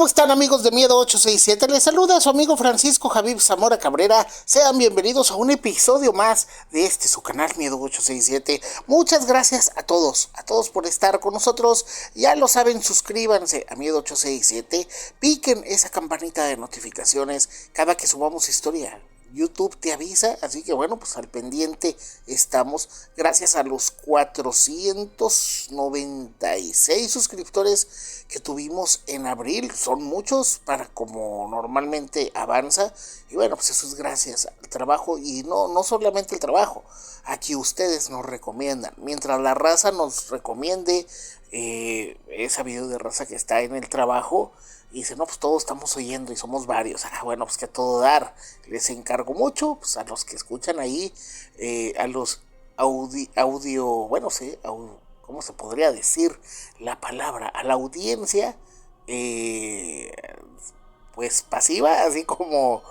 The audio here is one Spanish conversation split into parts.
¿Cómo están, amigos de Miedo 867? Les saluda su amigo Francisco Javier Zamora Cabrera. Sean bienvenidos a un episodio más de su canal Miedo 867. Muchas gracias a todos por estar con nosotros. Ya lo saben, suscríbanse a Miedo 867, piquen esa campanita de notificaciones cada que subamos historia. YouTube te avisa, así que bueno, pues al pendiente estamos. Gracias a los 496 suscriptores que tuvimos en abril. Son muchos para como normalmente avanza. Y bueno, pues eso es gracias al trabajo. Y no solamente el trabajo, aquí ustedes nos recomiendan. Mientras la raza nos recomiende, he sabido de raza que está en el trabajo y dice, no, pues todos estamos oyendo y somos varios. Bueno, pues que a todo dar. Les encargo mucho, pues a los que escuchan ahí, a los bueno, sé, ¿cómo se podría decir la palabra? A la audiencia, pues pasiva, así como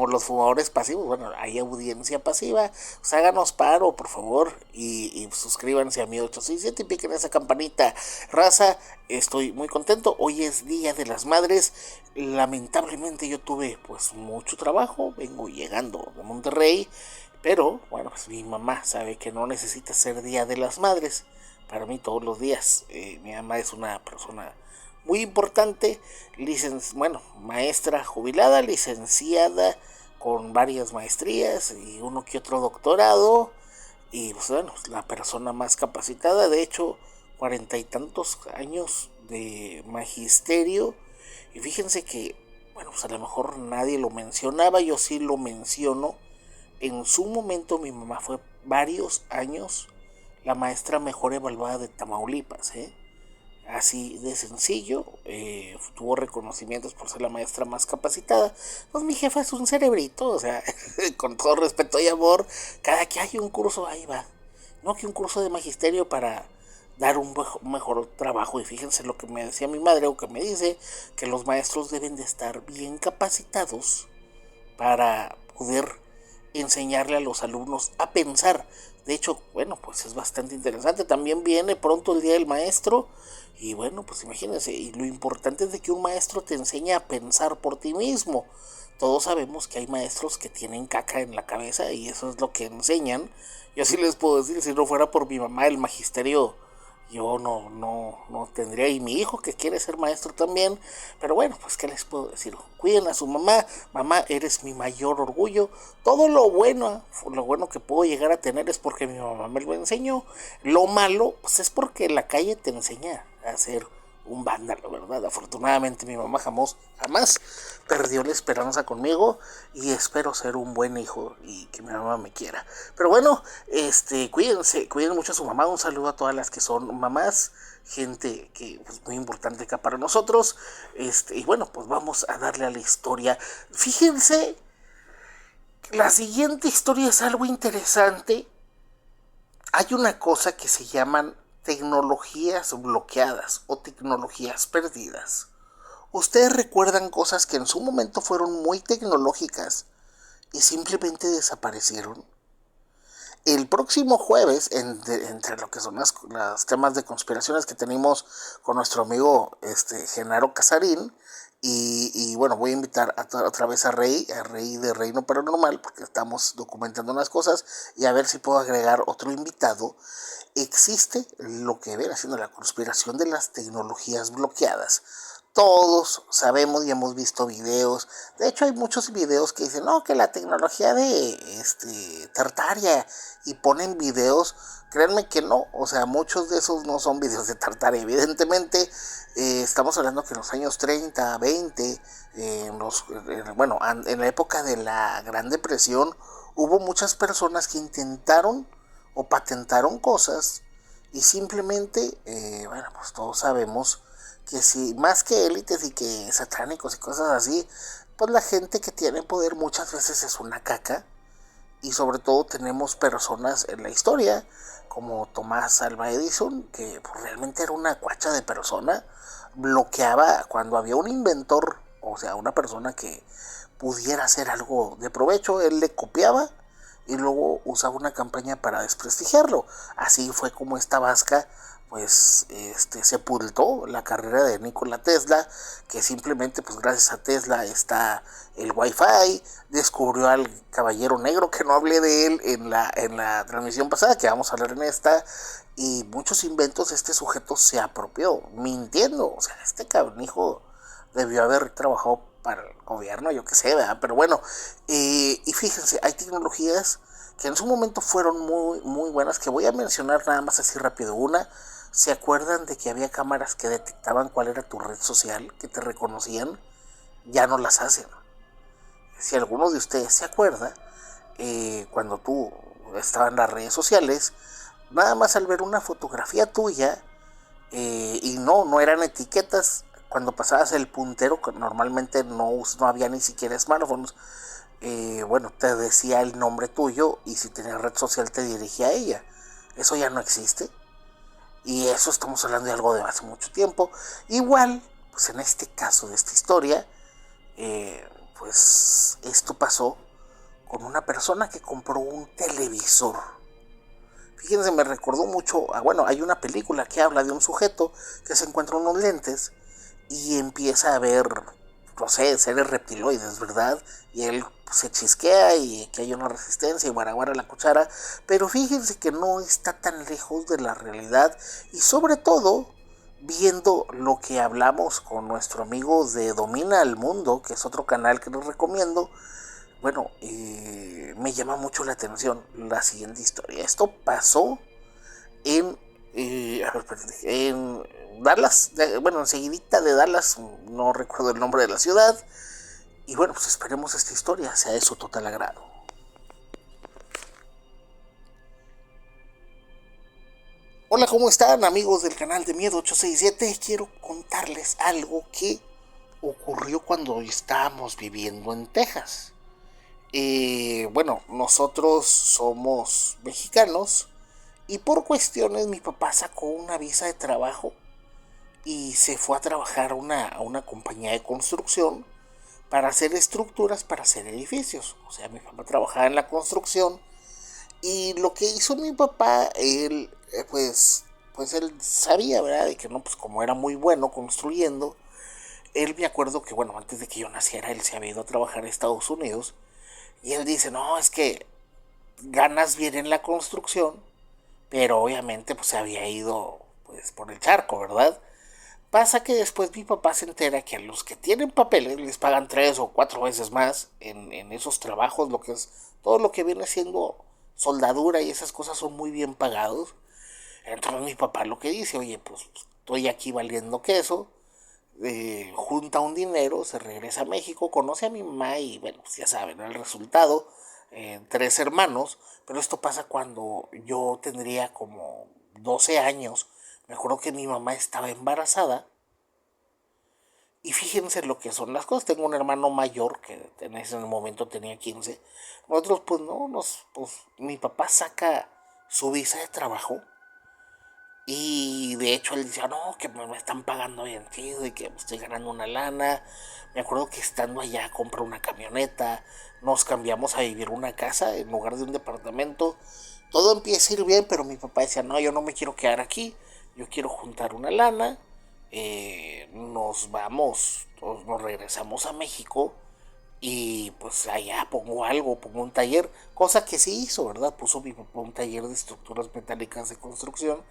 los fumadores pasivos. Bueno, hay audiencia pasiva. Pues háganos paro, por favor, y suscríbanse a mi 867 y piquen esa campanita. Raza, estoy muy contento. Hoy es Día de las Madres. Lamentablemente yo tuve pues mucho trabajo. Vengo llegando de Monterrey, pero bueno, pues mi mamá sabe que no necesita ser Día de las Madres. Para mí todos los días. Mi mamá es una persona muy importante, maestra jubilada, licenciada con varias maestrías y uno que otro doctorado, y pues bueno, la persona más capacitada, de hecho, 40 y tantos años de magisterio. Y fíjense que, bueno, pues a lo mejor nadie lo mencionaba, yo sí lo menciono. En su momento mi mamá fue varios años la maestra mejor evaluada de Tamaulipas, así de sencillo. Tuvo reconocimientos por ser la maestra más capacitada. Pues mi jefa es un cerebrito, o sea, con todo respeto y amor, cada que hay un curso ahí va. No que un curso de magisterio para dar un mejor trabajo. Y fíjense lo que me decía mi madre, o que me dice, que los maestros deben de estar bien capacitados para poder enseñarle a los alumnos a pensar. De hecho, bueno, pues es bastante interesante. También viene pronto el Día del Maestro. Y bueno, pues imagínense, y lo importante es de que un maestro te enseña a pensar por ti mismo. Todos sabemos que hay maestros que tienen caca en la cabeza y eso es lo que enseñan. Yo sí les puedo decir, si no fuera por mi mamá, el magisterio yo no tendría. Y mi hijo que quiere ser maestro también. Pero bueno, pues qué les puedo decir, cuiden a su mamá. Mamá, eres mi mayor orgullo. Todo lo bueno que puedo llegar a tener es porque mi mamá me lo enseñó. Lo malo pues es porque la calle te enseña a ser un vándalo, ¿verdad? Afortunadamente mi mamá jamás perdió la esperanza conmigo, y espero ser un buen hijo y que mi mamá me quiera. Pero bueno, cuiden mucho a su mamá. Un saludo a todas las que son mamás, gente que es muy importante acá para nosotros. Y bueno, pues vamos a darle a la historia. Fíjense, la siguiente historia es algo interesante. Hay una cosa que se llaman tecnologías bloqueadas o tecnologías perdidas. ¿Ustedes recuerdan cosas que en su momento fueron muy tecnológicas y simplemente desaparecieron? El próximo jueves, entre lo que son los temas de conspiraciones que tenemos con nuestro amigo Genaro Casarín, y bueno, voy a invitar otra vez a Rey de Reino Paranormal, porque estamos documentando unas cosas, y a ver si puedo agregar otro invitado. Existe lo que viene haciendo la conspiración de las tecnologías bloqueadas. Todos sabemos y hemos visto videos. De hecho, hay muchos videos que dicen, no, que la tecnología de Tartaria, y ponen videos. Créanme que no, o sea, muchos de esos no son videos de Tartaria. Evidentemente, estamos hablando que en los años 30, 20, en la época de la Gran Depresión, hubo muchas personas que intentaron o patentaron cosas, y simplemente, bueno, pues todos sabemos que si más que élites y que satánicos y cosas así, pues la gente que tiene poder muchas veces es una caca. Y sobre todo tenemos personas en la historia como Tomás Alva Edison, que pues realmente era una cuacha de persona. Bloqueaba cuando había un inventor, o sea, una persona que pudiera hacer algo de provecho, él le copiaba y luego usaba una campaña para desprestigiarlo. Así fue como esta vasca pues sepultó la carrera de Nikola Tesla, que simplemente pues gracias a Tesla está el Wi-Fi, descubrió al caballero negro, que no hablé de él en la transmisión pasada, que vamos a hablar en esta, y muchos inventos este sujeto se apropió, mintiendo. O sea, este cabronijo debió haber trabajado para el gobierno, yo qué sé, ¿verdad? Pero bueno, y fíjense, hay tecnologías que en su momento fueron muy buenas, que voy a mencionar nada más así rápido. Una, ¿se acuerdan de que había cámaras que detectaban cuál era tu red social, que te reconocían? Ya no las hacen. Si alguno de ustedes se acuerda, cuando tú estabas en las redes sociales, nada más al ver una fotografía tuya, y no eran etiquetas, cuando pasabas el puntero, que normalmente no había ni siquiera smartphones, bueno, te decía el nombre tuyo y si tenías red social te dirigía a ella. Eso ya no existe. Y eso estamos hablando de algo de hace mucho tiempo. Igual, pues en este caso de esta historia, pues esto pasó con una persona que compró un televisor. Fíjense, me recordó mucho, bueno, hay una película que habla de un sujeto que se encuentra unos lentes y empieza a ver, no sé, seres reptiloides, ¿verdad? Y él se chisquea y que hay una resistencia y guaraguara la cuchara, pero fíjense que no está tan lejos de la realidad y sobre todo viendo lo que hablamos con nuestro amigo de Domina el Mundo, que es otro canal que les recomiendo. Bueno, me llama mucho la atención la siguiente historia. Esto pasó en, en Dallas, bueno, enseguidita de Dallas, no recuerdo el nombre de la ciudad. Y bueno, pues esperemos esta historia sea de su total agrado. Hola, ¿cómo están amigos del canal de Miedo 867? Quiero contarles algo que ocurrió cuando estábamos viviendo en Texas. Bueno, nosotros somos mexicanos y por cuestiones mi papá sacó una visa de trabajo y se fue a trabajar a una compañía de construcción para hacer estructuras, para hacer edificios. O sea, mi papá trabajaba en la construcción y lo que hizo mi papá, él, pues él sabía, ¿verdad? De que no, pues como era muy bueno construyendo, él me acuerdo que, bueno, antes de que yo naciera, él se había ido a trabajar a Estados Unidos y él dice, no, es que ganas bien en la construcción, pero obviamente pues se había ido pues por el charco, ¿verdad? Pasa que después mi papá se entera que a los que tienen papeles les pagan 3 o 4 veces más en esos trabajos, lo que es todo lo que viene siendo soldadura y esas cosas son muy bien pagados. Entonces mi papá lo que dice, oye, pues estoy aquí valiendo queso, junta un dinero, se regresa a México, conoce a mi mamá y bueno, pues ya saben el resultado, 3 hermanos, pero esto pasa cuando yo tendría como 12 años. Me acuerdo que mi mamá estaba embarazada y fíjense lo que son las cosas. Tengo un hermano mayor que en ese momento tenía 15. Nosotros pues no, pues mi papá saca su visa de trabajo y de hecho él decía, no, que me están pagando bien chido y que estoy ganando una lana. Me acuerdo que estando allá compró una camioneta, nos cambiamos a vivir una casa en lugar de un departamento. Todo empieza a ir bien, pero mi papá decía, no, yo no me quiero quedar aquí, yo quiero juntar una lana, nos vamos, nos regresamos a México y pues allá pongo algo, pongo un taller, cosa que sí hizo, ¿verdad? Puso mi papá un taller de estructuras metálicas de construcción.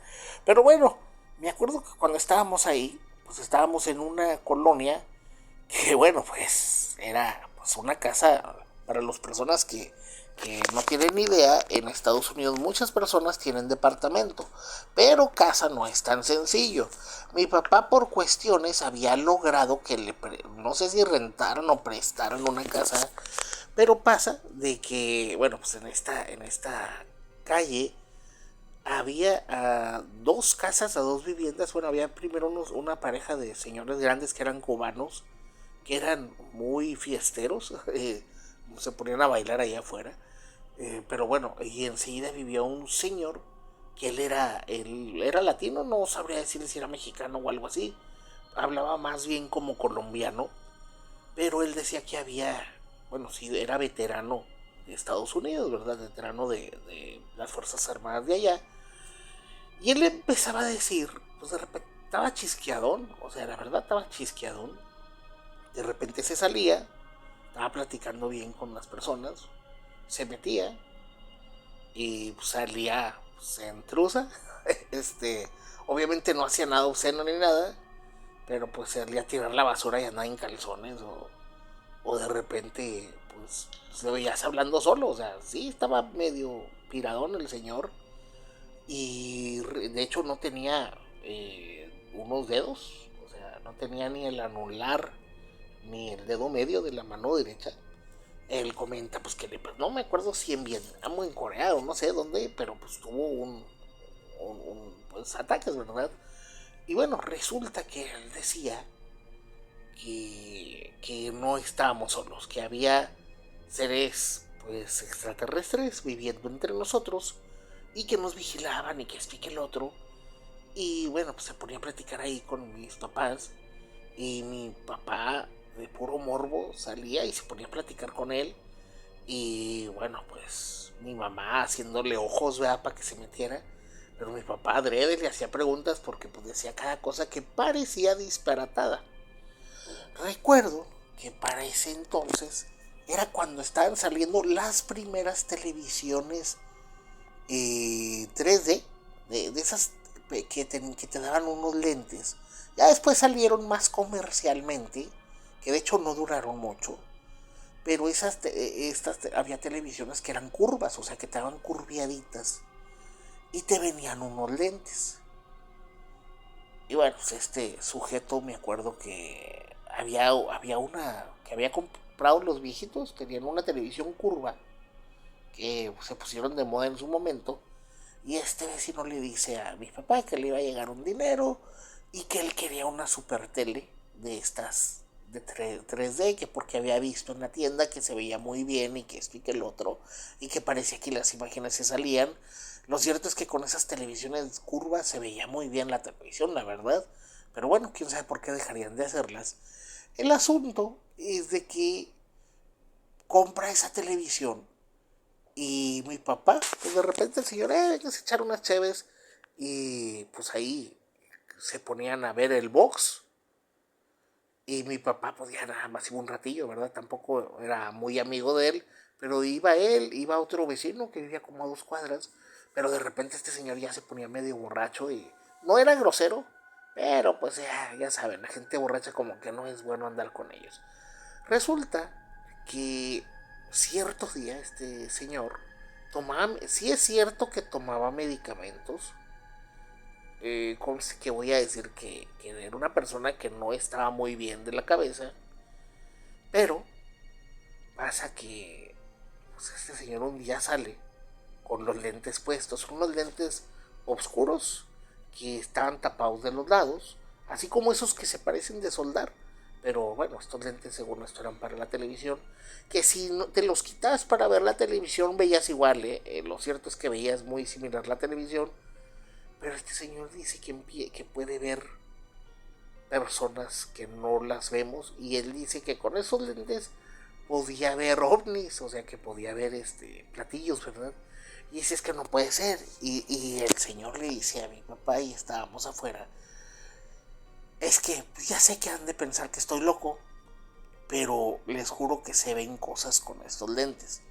Pero bueno, me acuerdo que cuando estábamos ahí, pues estábamos en una colonia que bueno, pues era pues una casa para las personas que no tienen ni idea. En Estados Unidos muchas personas tienen departamento, pero casa no es tan sencillo. Mi papá por cuestiones había logrado que no sé si rentaran o prestaran una casa, pero pasa de que, bueno, pues en esta calle había 2 casas, 2 viviendas. Bueno, había primero una pareja de señores grandes que eran cubanos, que eran muy fiesteros, se ponían a bailar allá afuera. Pero bueno, y enseguida vivió un señor que él era latino, no sabría decir si era mexicano o algo así. Hablaba más bien como colombiano, pero él decía que había, bueno, sí, era veterano de Estados Unidos, ¿verdad? Veterano de las Fuerzas Armadas de allá. Y él empezaba a decir, pues de repente estaba chisqueadón, o sea, la verdad estaba chisqueadón. De repente se salía, estaba platicando bien con las personas, se metía y pues, salía pues, en trusa. Obviamente no hacía nada obsceno ni nada, pero pues salía a tirar la basura y andaba en calzones o de repente pues se veías hablando solo, o sea, sí estaba medio piradón el señor y de hecho no tenía unos dedos, o sea, no tenía ni el anular ni el dedo medio de la mano derecha. Él comenta pues que pues, no me acuerdo si en Vietnam o en Corea o no sé dónde, pero pues tuvo pues, ataques, ¿verdad? Y bueno, resulta que él decía que no estábamos solos, que había seres pues extraterrestres viviendo entre nosotros y que nos vigilaban y que esto y que el otro. Y bueno, pues se ponía a platicar ahí con mis papás y mi papá de puro morbo salía y se ponía a platicar con él y bueno, pues mi mamá haciéndole ojos, ¿verdad? Para que se metiera. Pero mi papá adrede le hacía preguntas porque pues decía cada cosa que parecía disparatada. Recuerdo que para ese entonces era cuando estaban saliendo las primeras televisiones 3D, de esas que te daban unos lentes. Ya después salieron más comercialmente, que de hecho no duraron mucho, pero había televisiones que eran curvas, o sea que te daban curviaditas y te venían unos lentes. Y bueno, pues este sujeto me acuerdo que había una que había comprado los viejitos, tenían una televisión curva que se pusieron de moda en su momento. Y este vecino le dice a mi papá que le iba a llegar un dinero y que él quería una super tele de estas de 3D, que porque había visto en la tienda que se veía muy bien y que esto y que el otro, y que parecía que las imágenes se salían. Lo cierto es que con esas televisiones curvas se veía muy bien la televisión, la verdad. Pero bueno, quién sabe por qué dejarían de hacerlas. El asunto es de que compra esa televisión y mi papá, pues de repente el señor, venga a echar unas cheves. Y pues ahí se ponían a ver el box. Y mi papá, pues ya nada más iba un ratillo, ¿verdad? Tampoco era muy amigo de él. Pero iba él, iba otro vecino que vivía como a 2 cuadras. Pero de repente este señor ya se ponía medio borracho y no era grosero. Pero pues ya saben, la gente borracha como que no es bueno andar con ellos. Resulta que ciertos días este señor tomaba, sí es cierto que tomaba medicamentos, que voy a decir que era una persona que no estaba muy bien de la cabeza, pero pasa que pues, este señor un día sale con los lentes puestos, unos lentes oscuros que estaban tapados de los lados, así como esos que se parecen de soldar. Pero bueno, estos lentes según esto eran para la televisión, que si no, te los quitabas para ver la televisión veías igual, lo cierto es que veías muy similar la televisión, pero este señor dice que puede ver personas que no las vemos y él dice que con esos lentes podía ver ovnis, o sea que podía ver platillos, ¿verdad? Y dice es que no puede ser. Y el señor le dice a mi papá y estábamos afuera, es que ya sé que han de pensar que estoy loco, pero les juro que se ven cosas con estos lentes.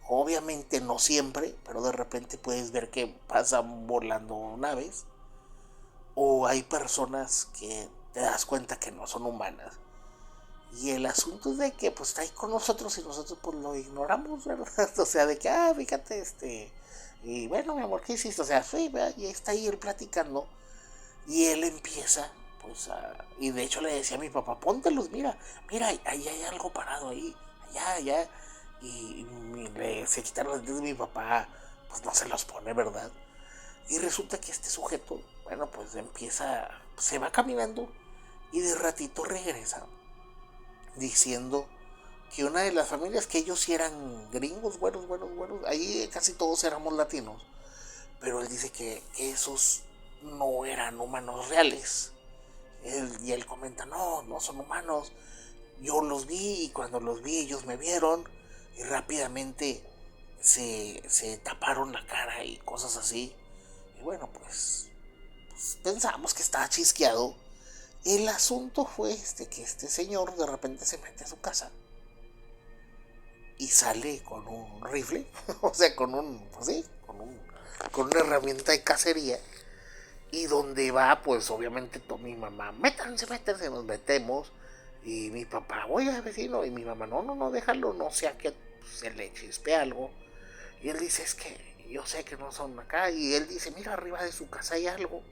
Obviamente no siempre, pero de repente puedes ver que pasan volando naves o hay personas que te das cuenta que no son humanas. Y el asunto es de que pues está ahí con nosotros y nosotros pues lo ignoramos, ¿verdad? O sea, de que, fíjate, y bueno, mi amor, ¿qué hiciste? O sea, sí, ¿verdad? Y está ahí él platicando y él empieza, pues, y de hecho le decía a mi papá, póntelos, mira, ahí hay algo parado ahí, allá. Y se quitaron los dedos de mi papá, pues no se los pone, ¿verdad? Y resulta que este sujeto, bueno, pues empieza, se va caminando y de ratito regresa diciendo que una de las familias, que ellos sí eran gringos, buenos, ahí casi todos éramos latinos, pero él dice que esos no eran humanos reales. Y él comenta, no son humanos, yo los vi y cuando los vi ellos me vieron y rápidamente se taparon la cara y cosas así. Y bueno, pues pensamos que estaba chisqueado. El asunto fue que este señor de repente se mete a su casa y sale con un rifle, o sea, con una herramienta de cacería. Y donde va, pues obviamente mi mamá, métanse, nos metemos. Y mi papá, oye, vecino, y mi mamá, no, déjalo, no sea que se le chispe algo. Y él dice, es que yo sé que no son acá. Y él dice, mira, arriba de su casa hay algo,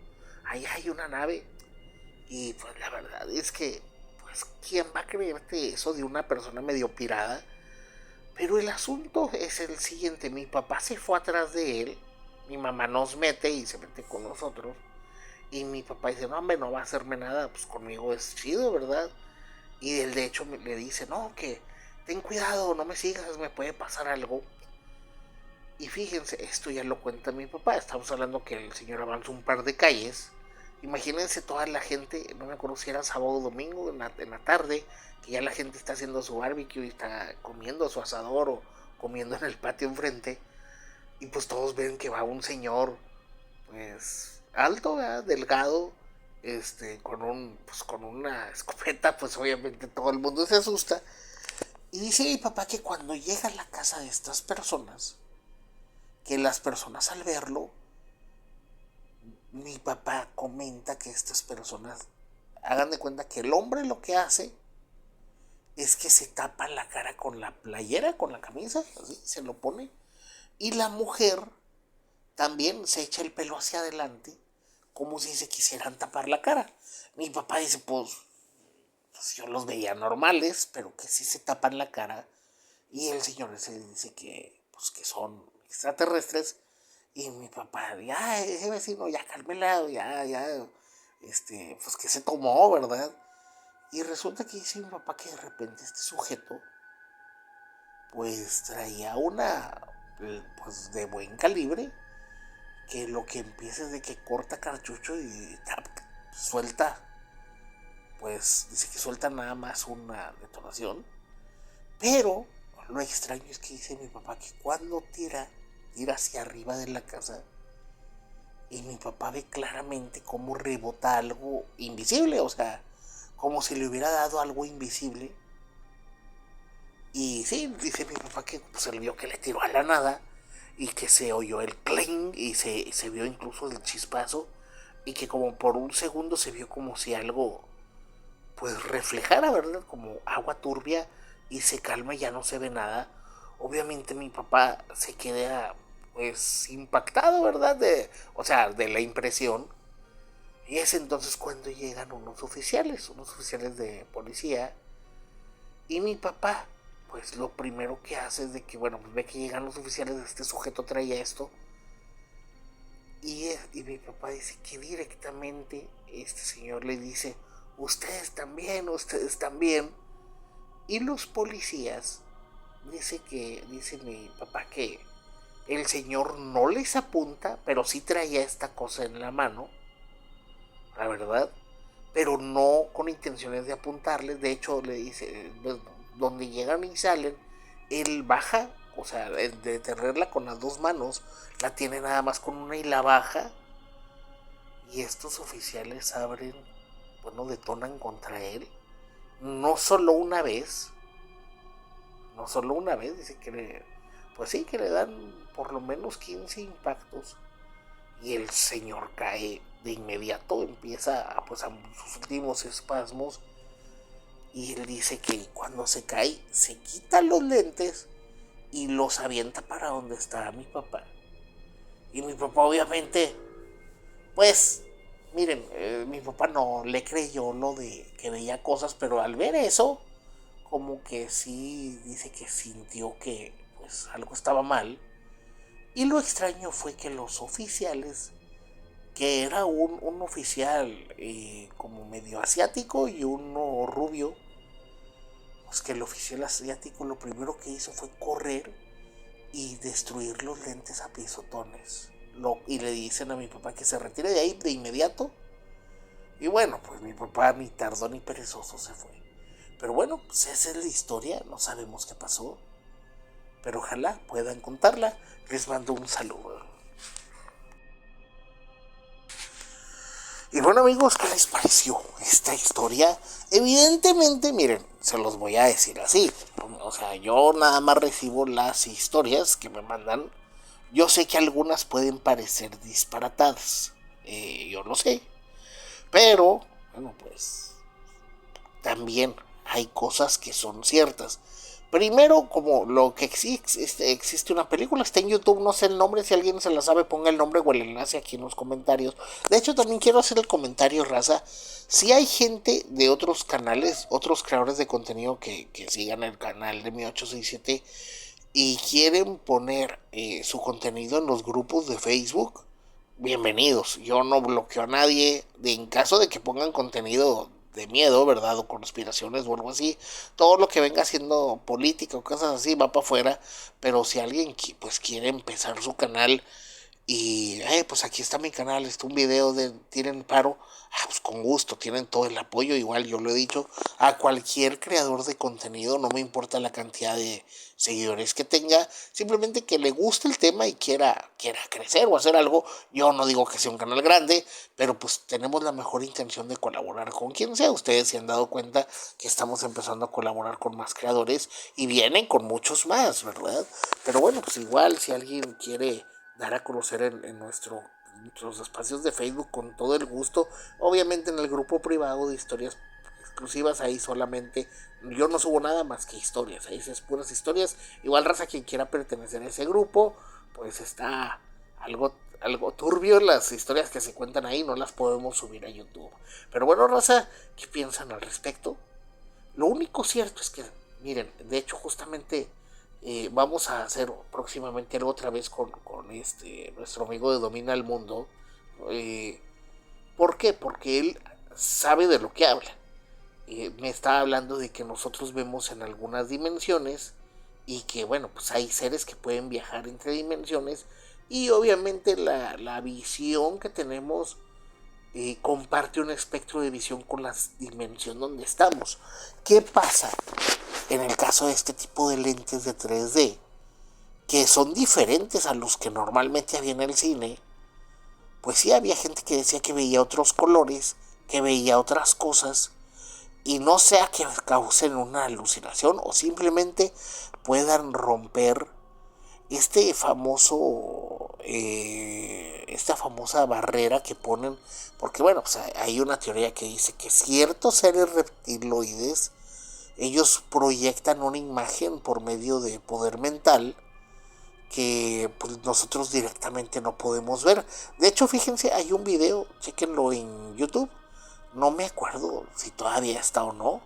ahí hay una nave. Y pues la verdad es que, pues, ¿quién va a creerte eso de una persona medio pirada? Pero el asunto es el siguiente, mi papá se fue atrás de él, mi mamá nos mete y se mete con nosotros. Y mi papá dice, no, hombre, no va a hacerme nada, pues conmigo es chido, ¿verdad? Y él de hecho le dice, no, que ten cuidado, no me sigas, me puede pasar algo. Y fíjense, esto ya lo cuenta mi papá, estamos hablando que el señor avanza un par de calles. Imagínense toda la gente, no me acuerdo si era sábado o domingo, en la tarde, que ya la gente está haciendo su barbecue y está comiendo su asador o comiendo en el patio enfrente. Y pues todos ven que va un señor, pues alto, ¿verdad? Delgado, con una escopeta, pues obviamente todo el mundo se asusta. Y dice mi papá que cuando llega a la casa de estas personas, que las personas al verlo, mi papá comenta que estas personas hagan de cuenta que el hombre lo que hace es que se tapa la cara con la playera, con la camisa, así se lo pone. Y la mujer también se echa el pelo hacia adelante, como si se quisieran tapar la cara. Mi papá dice, pues yo los veía normales, pero que sí se tapan la cara. Y el señor ese dice que, pues, que son extraterrestres. Y mi papá, ya, ese vecino, ya cálmela, pues que se tomó, ¿verdad? Y resulta que dice mi papá que de repente este sujeto, pues traía una, pues de buen calibre, que lo que empieza es de que corta cartucho y suelta, pues dice que suelta nada más una detonación. Pero lo extraño es que dice mi papá que cuando tira hacia arriba de la casa y mi papá ve claramente cómo rebota algo invisible, o sea, como si le hubiera dado algo invisible. Y sí, dice mi papá que pues, él vio que le tiró a la nada y que se oyó el cling y se vio incluso el chispazo y que como por un segundo se vio como si algo pues reflejara, ¿verdad? Como agua turbia y se calma y ya no se ve nada. Obviamente mi papá se queda pues impactado, ¿verdad? O sea, de la impresión. Y es entonces cuando llegan unos oficiales de policía. Y mi papá, pues lo primero que hace es de que, bueno, pues ve que llegan los oficiales, este sujeto traía esto. Y mi papá dice que directamente este señor le dice, ustedes también. Y los policías, dice mi papá que el señor no les apunta, pero sí traía esta cosa en la mano, la verdad, pero no con intenciones de apuntarles. De hecho, le dice, pues, donde llegan y salen, él baja, o sea, de tenerla con las dos manos, la tiene nada más con una y la baja. Y estos oficiales detonan contra él. No solo una vez, dice pues sí, que le dan por lo menos 15 impactos. Y el señor cae de inmediato, empieza a sus últimos espasmos. Y él dice que cuando se cae, se quita los lentes y los avienta para donde está mi papá. Y mi papá obviamente, pues, miren, mi papá no le creyó lo de que veía cosas, pero al ver eso, como que sí dice que sintió que pues algo estaba mal. Y lo extraño fue que los oficiales, que era un oficial como medio asiático y uno rubio, pues que el oficial asiático lo primero que hizo fue correr y destruir los lentes a pisotones. Y le dicen a mi papá que se retire de ahí de inmediato. Y bueno, pues mi papá ni tardó ni perezoso se fue. Pero bueno, pues esa es la historia, no sabemos qué pasó. Pero ojalá puedan contarla. Les mando un saludo. bueno, amigos, ¿qué les pareció esta historia? Evidentemente, miren, se los voy a decir así. O sea, yo nada más recibo las historias que me mandan. Yo sé que algunas pueden parecer disparatadas. Yo lo sé. Pero, bueno, pues también hay cosas que son ciertas. Primero, como lo que existe una película, está en YouTube, no sé el nombre, si alguien se la sabe, ponga el nombre o el enlace aquí en los comentarios. De hecho, también quiero hacer el comentario, raza. Si hay gente de otros canales, otros creadores de contenido que sigan el canal de mi 867 y quieren poner su contenido en los grupos de Facebook, bienvenidos. Yo no bloqueo a nadie. En caso de que pongan contenido de miedo, ¿verdad? O conspiraciones o algo así. Todo lo que venga siendo política o cosas así va para afuera. Pero si alguien pues quiere empezar su canal y, pues aquí está mi canal, está un video de tienen paro, pues con gusto, tienen todo el apoyo, igual yo lo he dicho, a cualquier creador de contenido, no me importa la cantidad de seguidores que tenga, simplemente que le guste el tema y quiera crecer o hacer algo. Yo no digo que sea un canal grande, pero pues tenemos la mejor intención de colaborar con quien sea. Ustedes se han dado cuenta que estamos empezando a colaborar con más creadores y vienen con muchos más, ¿verdad? Pero bueno, pues igual si alguien quiere dar a conocer en nuestros espacios de Facebook con todo el gusto. Obviamente en el grupo privado de historias exclusivas, ahí solamente yo no subo nada más que historias, ahí es puras historias. Igual, raza, quien quiera pertenecer a ese grupo, pues está algo turbio, las historias que se cuentan ahí no las podemos subir a YouTube. Pero bueno, raza, ¿qué piensan al respecto? Lo único cierto es que, miren, de hecho justamente vamos a hacer próximamente algo otra vez con nuestro amigo de Domina el Mundo. Eh, ¿Por qué? Porque él sabe de lo que habla. Me está hablando de que nosotros vemos en algunas dimensiones y que, bueno, pues hay seres que pueden viajar entre dimensiones y obviamente la visión que tenemos comparte un espectro de visión con la dimensión donde estamos. ¿Qué pasa en el caso de este tipo de lentes de 3D? Que son diferentes a los que normalmente había en el cine. Pues sí, había gente que decía que veía otros colores, que veía otras cosas, y no sea que causen una alucinación o simplemente puedan romper esta famosa barrera que ponen, porque bueno, pues hay una teoría que dice que ciertos seres reptiloides, ellos proyectan una imagen por medio de poder mental que pues nosotros directamente no podemos ver. De hecho, fíjense, hay un video, chequenlo en YouTube, no me acuerdo si todavía está o no,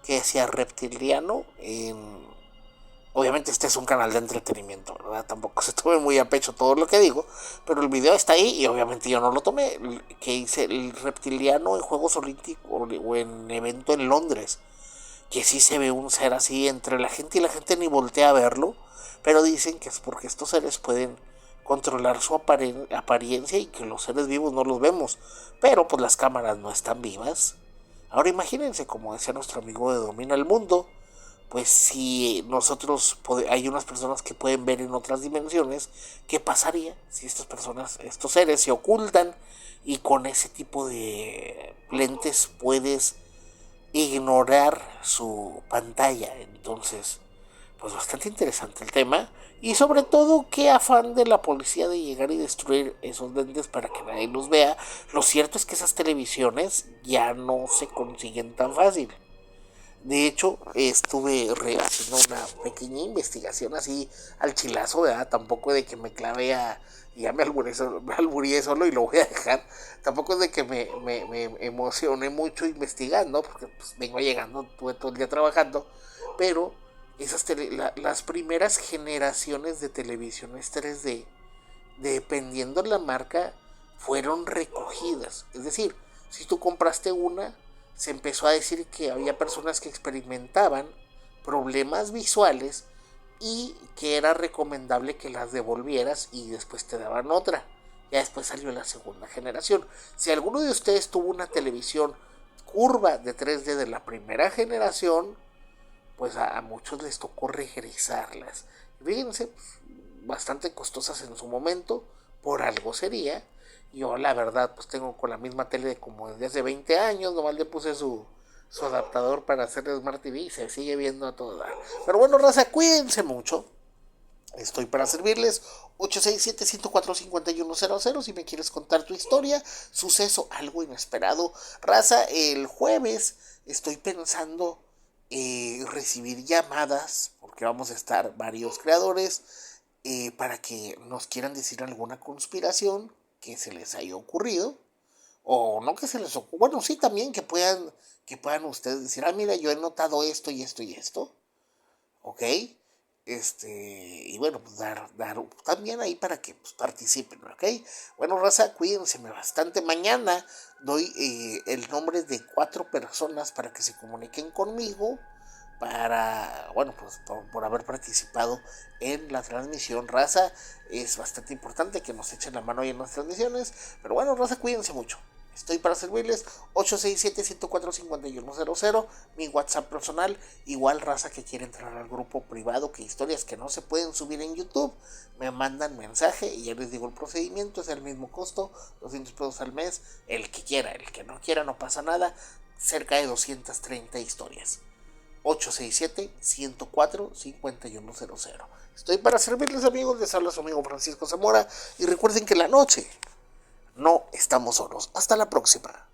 que decía reptiliano en... Obviamente este es un canal de entretenimiento, ¿verdad? Tampoco se tome muy a pecho todo lo que digo, pero el video está ahí y obviamente yo no lo tomé, que dice el reptiliano en Juegos Olímpicos o en evento en Londres, que sí se ve un ser así entre la gente y la gente ni voltea a verlo, pero dicen que es porque estos seres pueden controlar su apariencia y que los seres vivos no los vemos, pero pues las cámaras no están vivas. Ahora imagínense, como decía nuestro amigo de Domina el Mundo, pues si nosotros hay unas personas que pueden ver en otras dimensiones, ¿qué pasaría si estas personas, estos seres se ocultan y con ese tipo de lentes puedes ignorar su pantalla? Entonces, pues bastante interesante el tema y sobre todo qué afán de la policía de llegar y destruir esos lentes para que nadie los vea. Lo cierto es que esas televisiones ya no se consiguen tan fácil. De hecho, estuve haciendo una pequeña investigación así al chilazo, ¿verdad? Tampoco de que me clave a... Ya me alburé solo y lo voy a dejar. Tampoco es de que me emocioné mucho investigando, porque pues vengo llegando, tuve todo el día trabajando. Pero las primeras generaciones de televisiones 3D, dependiendo de la marca, fueron recogidas. Es decir, si tú compraste una, se empezó a decir que había personas que experimentaban problemas visuales y que era recomendable que las devolvieras y después te daban otra. Ya después salió la segunda generación. Si alguno de ustedes tuvo una televisión curva de 3D de la primera generación, pues a muchos les tocó regresarlas. Fíjense, bastante costosas en su momento, por algo sería. Yo la verdad pues tengo con la misma tele como desde hace 20 años, nomás le puse su adaptador para hacer Smart TV y se sigue viendo a todo dar. Pero bueno, raza, cuídense mucho. Estoy para servirles. 867-104-5100 si me quieres contar tu historia, suceso, algo inesperado. Raza, el jueves estoy pensando recibir llamadas, porque vamos a estar varios creadores, para que nos quieran decir alguna conspiración que se les haya ocurrido. O no que se les ocurra, bueno, sí también que puedan ustedes decir, ah, mira, yo he notado esto y esto y esto. ¿Ok? Y bueno, pues dar también ahí para que pues, participen, ¿ok? Bueno, raza, cuídense bastante. Mañana doy el nombre de 4 personas para que se comuniquen conmigo para, bueno, pues por haber participado en la transmisión, raza. Es bastante importante que nos echen la mano ahí en las transmisiones. Pero bueno, raza, cuídense mucho. Estoy para servirles. 867-104-5100, mi WhatsApp personal. Igual, raza que quiere entrar al grupo privado, que historias que no se pueden subir en YouTube, me mandan mensaje y ya les digo el procedimiento. Es el mismo costo, 200 pesos al mes. El que quiera, el que no quiera, no pasa nada. Cerca de 230 historias. 867-104-5100. Estoy para servirles, amigos. Les habla su amigo Francisco Zamora. Y recuerden que la noche no estamos solos. Hasta la próxima.